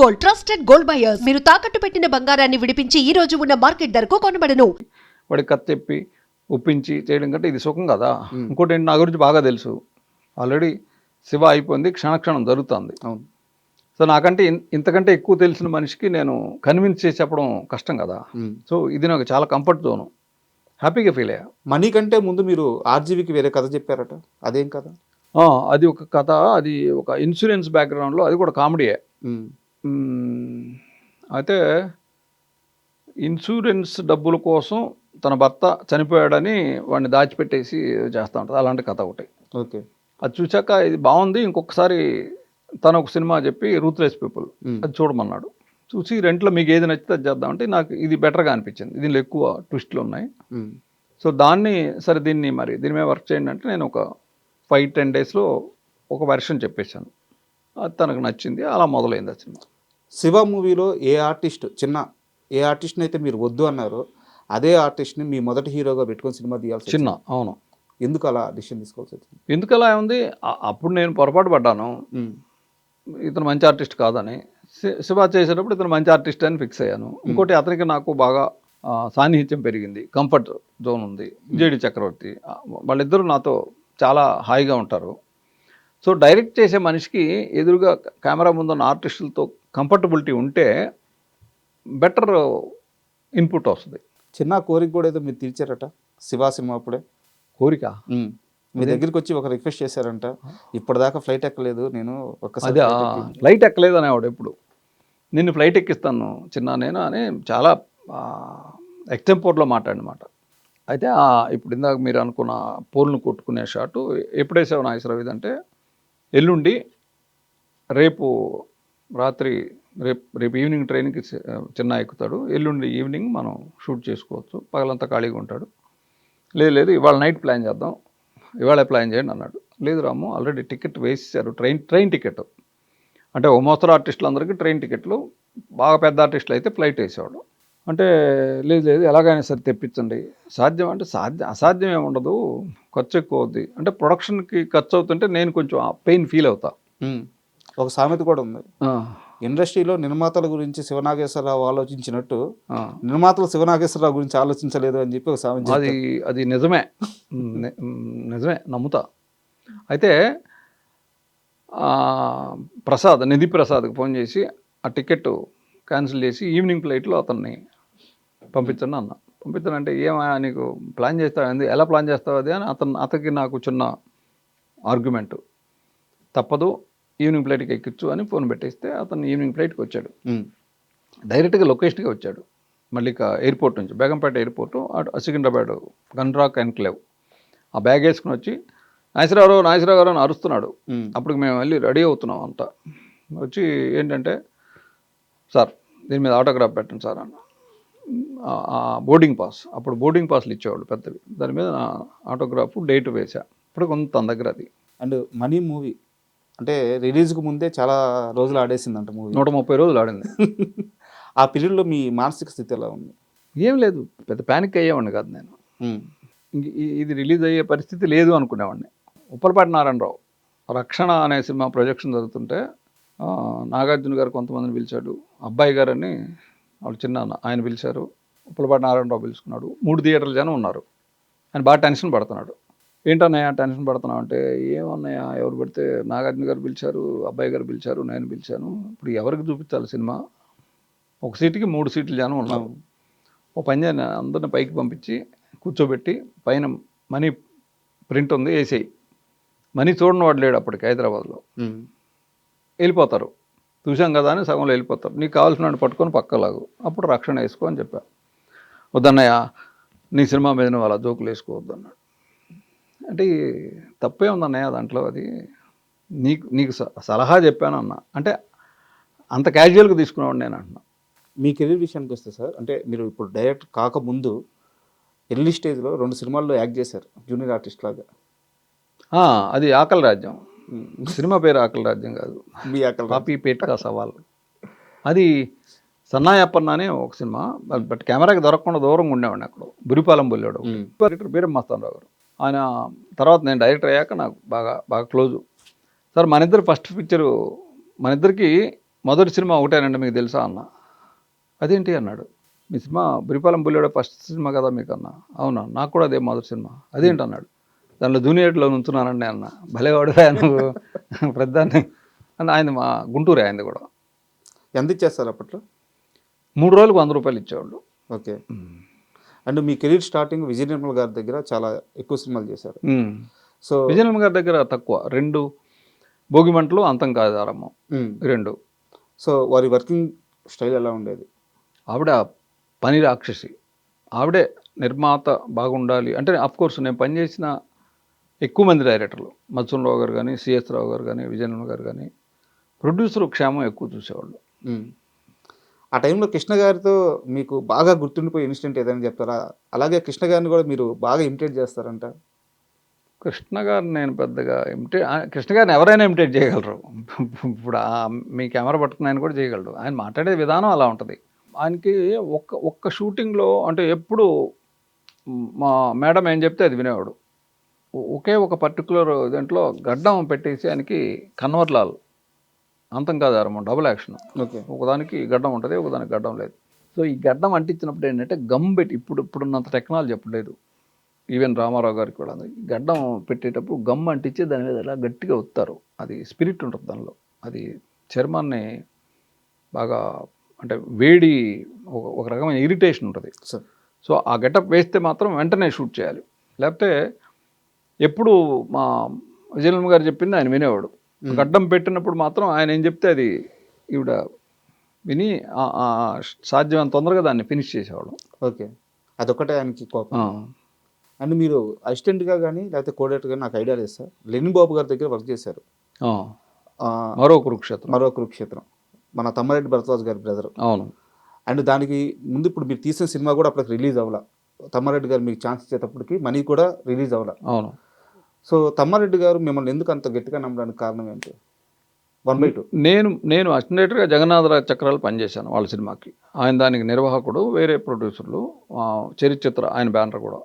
Gold, trusted gold buyers. మీరు తాకట్టు పెట్టిన బంగారాన్ని విడిపించి ఈ రోజు ఉన్న మార్కెట్ ధరకు కొనబడను. వాడికి కథ చెప్పి ఒప్పించి చేయడం కంటే ఇది సుఖం కదా. ఇంకోటి ఏంటి, నా గురించి బాగా తెలుసు ఆల్రెడీ. శివ అయిపోయింది, క్షణక్షణం జరుగుతుంది. అవును. సో నాకంటే ఇంతకంటే ఎక్కువ తెలిసిన మనిషికి నేను కన్విన్స్ చేసి చెప్పడం కష్టం కదా. సో ఇది నాకు చాలా కంఫర్ట్ జోను, హ్యాపీగా ఫీల్ అయ్యా. మనీ కంటే ముందు మీరు ఆర్జీవికి వేరే కథ చెప్పారట, అదేం కథ? అది ఒక కథ, అది ఒక ఇన్సూరెన్స్ బ్యాక్గ్రౌండ్లో, అది కూడా కామెడీయే. అయితే ఇన్సూరెన్స్ డబ్బుల కోసం తన భర్త చనిపోయాడని వాడిని దాచిపెట్టేసి చేస్తూ ఉంటుంది, అలాంటి కథ ఒకటి. ఓకే. అది చూశాక ఇది బాగుంది, ఇంకొకసారి తను ఒక సినిమా చెప్పి రూత్లెస్ పీపుల్ అది చూడమన్నాడు. చూసి రెంట్లో మీకు ఏది నచ్చితే అది చేద్దామంటే నాకు ఇది బెటర్గా అనిపించింది. దీనిలో ఎక్కువ ట్విస్ట్లు ఉన్నాయి. సో దాన్ని సరే దీన్ని మరి దీని మీద వర్క్ చేయండి అంటే నేను ఒక 5-10 డేస్లో ఒక వెర్షన్ చెప్పేశాను. అది తనకు నచ్చింది, అలా మొదలైంది ఆ సినిమా. శివ మూవీలో ఏ ఆర్టిస్ట్ని అయితే మీరు వద్దు అన్నారో అదే ఆర్టిస్ట్ని మీ మొదటి హీరోగా పెట్టుకొని సినిమా తీయాల్సి చిన్న. అవును. ఎందుకు అలా డిసిషన్ తీసుకోవాల్సి వచ్చింది? ఎందుకు అలా ఉంది, అప్పుడు నేను పొరపాటు పడ్డాను, ఇతను మంచి ఆర్టిస్ట్ కాదని. శివ చేసేటప్పుడు ఇతను మంచి ఆర్టిస్ట్ అని ఫిక్స్ అయ్యాను. ఇంకోటి అతనికి నాకు బాగా సాన్నిహిత్యం పెరిగింది, కంఫర్ట్ జోన్ ఉంది. జేడి చక్రవర్తి, వాళ్ళిద్దరూ నాతో చాలా హాయిగా ఉంటారు. సో డైరెక్ట్ చేసే మనిషికి ఎదురుగా కెమెరా ముందున్న ఆర్టిస్టులతో కంఫర్టబిలిటీ ఉంటే బెటర్ ఇన్పుట్ వస్తుంది. చిన్న కోరిక కూడా ఏదో మీరు తీర్చారట శివ సినిమా అప్పుడే. కోరిక మీ దగ్గరికి వచ్చి ఒక రిక్వెస్ట్ చేశారంట, ఇప్పటిదాకా ఫ్లైట్ ఎక్కలేదు నేను, ఒక్కసారి అదే ఫ్లైట్ ఎక్కలేదు అనేవాడు ఎప్పుడు. నిన్ను ఫ్లైట్ ఎక్కిస్తాను చిన్న నేను అని చాలా ఎక్స్టెంపోర్లో మాట్లాడినమాట. అయితే ఇప్పుడు ఇందాక మీరు అనుకున్న పోల్ను కొట్టుకునే షాటు ఎప్పుడేసావు నాగేశ్వరరావు అంటే, ఎల్లుండి రేపు రాత్రి రేపు ఈవినింగ్ ట్రైన్కి చిన్న ఎక్కుతాడు, ఎల్లుండి ఈవినింగ్ మనం షూట్ చేసుకోవచ్చు, పగలంతా ఖాళీగా ఉంటాడు. లేదు ఇవాళ నైట్ ప్లాన్ చేద్దాం, ఇవాళ ప్లాన్ చేయండి అన్నాడు. లేదు రాము, ఆల్రెడీ టికెట్ వేసేసారు, ట్రైన్ టికెట్. అంటే ఓ మోస్తరు ఆర్టిస్టులు అందరికీ ట్రైన్ టికెట్లు, బాగా పెద్ద ఆర్టిస్టులు అయితే ఫ్లైట్ వేసేవాడు. అంటే లేదు ఎలాగైనా సరే తెప్పించండి. సాధ్యం అంటే అసాధ్యం ఏముండదు, ఖర్చు ఎక్కువ అవుద్ది అంటే. ప్రొడక్షన్కి ఖర్చు అవుతుంటే నేను కొంచెం పెయిన్ ఫీల్ అవుతా. ఒక సామెత కూడా ఉంది, ఇండస్ట్రీలో నిర్మాతల గురించి శివనాగేశ్వరరావు ఆలోచించినట్టు నిర్మాతలు శివనాగేశ్వరరావు గురించి ఆలోచించలేదు అని చెప్పి ఒక సామెత. అది నిజమే, నమ్ముతా. అయితే నిధి ప్రసాద్కి ఫోన్ చేసి ఆ టికెట్ క్యాన్సిల్ చేసి ఈవినింగ్ ఫ్లైట్లో అతన్ని పంపించండి అన్న. పంపించానంటే ఏమయ్యా నీకు ప్లాన్ చేస్తావు, ఎలా ప్లాన్ చేస్తావు అది అని అతనికి నాకు చిన్న ఆర్గ్యుమెంట్. తప్పదు, ఈవినింగ్ ఫ్లైట్కి ఎక్కించు అని ఫోన్ పెట్టేస్తే అతను ఈవినింగ్ ఫ్లైట్కి వచ్చాడు. డైరెక్ట్గా లొకేషన్కి వచ్చాడు, మళ్ళీ ఎయిర్పోర్ట్ నుంచి, బేగంపేట ఎయిర్పోర్టు, సికింద్రాబాద్ గన్రాక్ ఎన్క్లేవ్. ఆ బ్యాగ్ వేసుకుని వచ్చి నాగేశ్వరరావు గారు అని అరుస్తున్నాడు. అప్పుడు మేము వెళ్ళి రెడీ అవుతున్నాం అంతా. వచ్చి ఏంటంటే, సార్ దీని మీద ఆటోగ్రాఫ్ పెట్టండి సార్ అన్న. బోర్డింగ్ పాస్, అప్పుడు బోర్డింగ్ పాస్లు ఇచ్చేవాళ్ళు పెద్దవి, దాని మీద ఆటోగ్రాఫ్ డేట్ వేసా. ఇప్పుడు కొంత తన దగ్గర అది. అండ్ మనీ మూవీ అంటే రిలీజ్కి ముందే చాలా రోజులు ఆడేసిందంట మూవీ, 130 రోజులు ఆడింది. ఆ పీరియడ్లో మీ మానసిక స్థితి ఎలా ఉంది? ఏం లేదు, పెద్ద ప్యానిక్ అయ్యేవాడిని కాదు నేను. ఇది రిలీజ్ అయ్యే పరిస్థితి లేదు అనుకునేవాడిని. ఉప్పలపాటి నారాయణరావు రక్షణ అనే సినిమా ప్రొజెక్షన్ జరుగుతుంటే నాగార్జున గారు కొంతమందిని పిలిచాడు, అబ్బాయి గారు అని వాళ్ళు చిన్న ఆయన పిలిచారు, ఉప్పలపాటి నారాయణరావు పిలుచుకున్నాడు. 3 థియేటర్లు జనం ఉన్నారు. ఆయన బాగా టెన్షన్ పడుతున్నాడు. ఏంటన్నయ్య టెన్షన్ పడుతున్నావు అంటే, ఏమన్నాయా ఎవరు పెడితే నాగార్జున గారు పిలిచారు, అబ్బాయి గారు పిలిచారు, నేను పిలిచాను, ఇప్పుడు ఎవరికి చూపించాలి సినిమా, ఒక సీటుకి 3 సీట్లు జనం ఉన్నారు. ఓ పని చేయని అందరిని పైకి పంపించి కూర్చోబెట్టి పైన మనీ ప్రింట్ ఉంది వేసేయి, మనీ చూడని వాడు లేడు అప్పటికి హైదరాబాద్లో, వెళ్ళిపోతారు, చూసాం కదా అని సగంలో వెళ్ళిపోతారు, నీకు కావాల్సిన వాడిని పట్టుకొని పక్కలాగు, అప్పుడు రక్షణ వేసుకో అని చెప్పా. వద్దన్నయ్య నీ సినిమా మీద నువ్వు అలా జోకులు వేసుకోవద్దు అన్నాడు. అంటే తప్పే ఉందన్నయ్య దాంట్లో, అది నీకు సలహా చెప్పాను అన్న. అంటే అంత క్యాజువల్గా తీసుకునేవాడు నేను అంటున్నా. మీ కెరీర్ విషయానికి వస్తే సార్, అంటే మీరు ఇప్పుడు డైరెక్ట్ కాకముందు ఎర్లీ స్టేజ్లో 2 సినిమాల్లో యాక్ట్ చేశారు జూనియర్ ఆర్టిస్ట్ లాగా. అది ఆకలి రాజ్యం, సినిమా పేరు ఆకలి రాజ్యం కాదు, మీ ఆకలి కాపీ పేట సవాల్. అది సన్నాయప్పన్న అనే ఒక సినిమా, బట్ కెమెరాకి దొరకకుండా దూరంగా ఉండేవాడిని. అక్కడ బురిపాలెం బొల్లాడు డైరెక్టర్ బీరమ్మస్తానరావు గారు. ఆయన తర్వాత నేను డైరెక్టర్ అయ్యాక నాకు బాగా క్లోజు. సార్ మన ఇద్దరు ఫస్ట్ పిక్చరు, మన ఇద్దరికి మొదటి సినిమా ఒకటేనండి మీకు తెలుసా అన్న. అదేంటి అన్నాడు. మీ సినిమా బురిపాలెం బుల్లివాడ ఫస్ట్ సినిమా కదా మీకు అన్న. అవునా, నాకు కూడా అదే మొదటి సినిమా. అదేంటి అన్నాడు. దాంట్లో జూనియర్లో నుంచున్నానండి అన్న. భలేవాడు నువ్వు పెద్దాన్ని అని. ఆయన మా గుంటూరు ఆయనది కూడా. ఎంత ఇచ్చేస్తారు అప్పట్లో? 3 రోజులకు 100 రూపాయలు ఇచ్చేవాళ్ళు. ఓకే. అండ్ మీ కెరీర్ స్టార్టింగ్ విజయ నిర్మల్ గారి దగ్గర చాలా ఎక్కువ సినిమాలు చేశారు. సో విజయనగరం గారి దగ్గర తక్కువ, 2 భోగిమంటలు, అంతం కాదు ఆరంభం, 2. సో వారి వర్కింగ్ స్టైల్ ఎలా ఉండేది? ఆవిడ పని రాక్షసి. ఆవిడే నిర్మాత బాగుండాలి అంటే, కోర్స్ నేను పనిచేసిన ఎక్కువ మంది డైరెక్టర్లు, మత్సన్ రావు గారు కానీ, సిఎస్ రావు గారు కానీ, విజయనగరం గారు కానీ, ప్రొడ్యూసర్ క్షేమం ఎక్కువ చూసేవాళ్ళు. ఆ టైంలో కృష్ణ గారితో మీకు బాగా గుర్తుండిపోయే ఇన్సిడెంట్ ఏదైనా చెప్తారా? అలాగే కృష్ణ గారిని కూడా మీరు బాగా ఇమిటేట్ చేస్తారంట. కృష్ణ గారిని నేను పెద్దగా కృష్ణ గారిని ఎవరైనా ఇమిటేట్ చేయగలరు. ఇప్పుడు మీ కెమెరా పట్టుకుని ఆయన కూడా చేయగలరు. ఆయన మాట్లాడే విధానం అలా ఉంటుంది. ఆయనకి ఒక్క షూటింగ్లో అంటే ఎప్పుడు మా మేడం ఏం చెప్తే అది వినేవాడు. ఒకే ఒక పర్టికులర్ దాంట్లో గడ్డం పెట్టేసి ఆయనకి కన్వర్లాల్, అంతం కాదు ఆరంభం, డబుల్ యాక్షన్. ఓకే. ఒకదానికి గడ్డం ఉంటుంది, ఒకదానికి గడ్డం లేదు. సో ఈ గడ్డం అంటించినప్పుడు ఏంటంటే గమ్ పెట్టి, ఇప్పుడున్నంత టెక్నాలజీ అప్పుడు లేదు. ఈవెన్ రామారావు గారికి కూడా గడ్డం పెట్టేటప్పుడు గమ్ అంటించి దాని మీద ఎలా గట్టిగా ఒత్తారు. అది స్పిరిట్ ఉంటుంది దానిలో. అది చర్మాన్ని బాగా అంటే వేడి, ఒక రకమైన ఇరిటేషన్ ఉంటుంది. సో ఆ గెటప్ వేస్తే మాత్రం వెంటనే షూట్ చేయాలి. లేకపోతే ఎప్పుడు మా విజయనగరం గారు చెప్పింది ఆయన వినేవాడు. గడ్డం పెట్టినప్పుడు మాత్రం ఆయన ఏం చెప్తే అది ఈవిడ విని సాధ్యమైన తొందరగా దాన్ని ఫినిష్ చేసేవాడు. ఓకే. అదొక్కటే ఆయనకి కోపం. అండ్ మీరు అసిస్టెంట్గా కానీ లేకపోతే కోఆర్డినేటర్ కానీ నాకు ఐడియా లేదు సార్, లెనిన్ బాబు గారి దగ్గర వర్క్ చేశారు. మరో కురుక్షేత్రం మన తమ్మారెడ్డి భరద్వాజ్ గారి బ్రదర్. అవును. అండ్ దానికి ముందు ఇప్పుడు మీరు తీసిన సినిమా కూడా అప్పటికి రిలీజ్ అవ్వాల. తమ్మారెడ్డి గారు మీకు ఛాన్స్ ఇచ్చేటప్పటికి మనీ కూడా రిలీజ్ అవ్వాల. అవును. సో తమ్మారెడ్డి గారు మిమ్మల్ని ఎందుకు అంత గట్టిగా నమ్మడానికి కారణం ఏంటి? 1/2 నేను అసిస్టెంట్గా జగన్నాథరావు చక్రాలు పనిచేశాను వాళ్ళ సినిమాకి. ఆయన దానికి నిర్వాహకుడు, వేరే ప్రొడ్యూసర్లు, చరిత్ర ఆయన బ్యానర్ కూడా.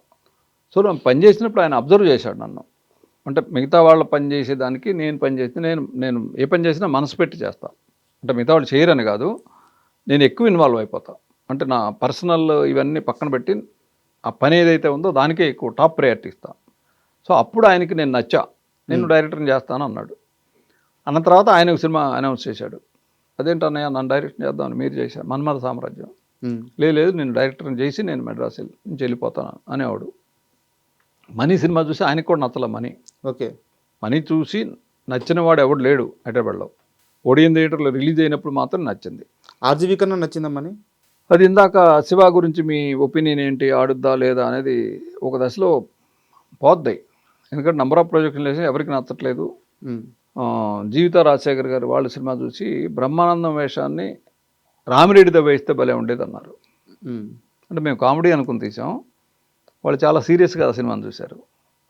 సో నేను పనిచేసినప్పుడు ఆయన అబ్జర్వ్ చేశాడు నన్ను. అంటే మిగతా వాళ్ళు పనిచేసేదానికి నేను పనిచేస్తే నేను ఏ పని చేసినా మనసు పెట్టి చేస్తాను. అంటే మిగతా వాళ్ళు చేయరని కాదు, నేను ఎక్కువ ఇన్వాల్వ్ అయిపోతాను. అంటే నా పర్సనల్ ఇవన్నీ పక్కన పెట్టి ఆ పని ఏదైతే ఉందో దానికే ఎక్కువ టాప్ ప్రయారిటీ ఇస్తాను. సో అప్పుడు ఆయనకి నేను నచ్చా, నేను డైరెక్టర్ని చేస్తాను అన్నాడు. అన్న తర్వాత ఆయన సినిమా అనౌన్స్ చేశాడు. అదేంటన్నయ్య నన్ను డైరెక్షన్ చేద్దామని మీరు చేశారు మన్మథ సామ్రాజ్యం. లేదు నేను డైరెక్టర్ని చేసి నేను మెడ్రాస్ నుంచి వెళ్ళిపోతాను అనేవాడు. మనీ సినిమా చూసి ఆయనకు కూడా నచ్చలే మనీ. ఓకే. మనీ చూసి నచ్చిన వాడు ఎవడు లేడు హైదరాబాద్లో. ఓడియన్ థియేటర్లో రిలీజ్ అయినప్పుడు మాత్రం నచ్చింది. ఆర్జీవీ కన్నా నచ్చిందా మనీ? అది ఇందాక శివ గురించి మీ ఒపీనియన్ ఏంటి, ఆడుద్దా లేదా అనేది ఒక దశలో పోద్దాయి. ఎందుకంటే నంబర్ ఆఫ్ ప్రొజెక్షన్ వేసి ఎవరికి నచ్చట్లేదు. జీవిత రాజశేఖర్ గారు వాళ్ళ సినిమా చూసి బ్రహ్మానందం వేషాన్ని రామిరెడ్డితో వేస్తే భలే ఉండేది అన్నారు. అంటే మేము కామెడీ అనుకుని తీసాం, వాళ్ళు చాలా సీరియస్గా ఆ సినిమాని చూశారు.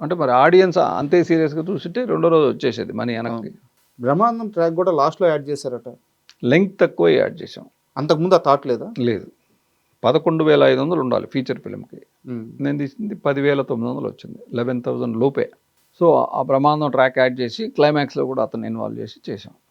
అంటే మరి ఆడియన్స్ అంతే సీరియస్గా చూస్తుంటే రెండో రోజు వచ్చేసేది మనీ వెనక్కి. బ్రహ్మానందం ట్రాక్ కూడా లాస్ట్లో యాడ్ చేశారట. లెంగ్త్ తక్కువ యాడ్ చేసాం. అంతకుముందు ఆ థాట్ లేదా? లేదు. 11,500 ఉండాలి ఫీచర్ ఫిలింకి. నేను తీసింది 10,900 వచ్చింది, 11,000 లోపే. సో ఆ బ్రహ్మానందం ట్రాక్ యాడ్ చేసి క్లైమాక్స్లో కూడా అతను ఇన్వాల్వ్ చేసి చేసాం.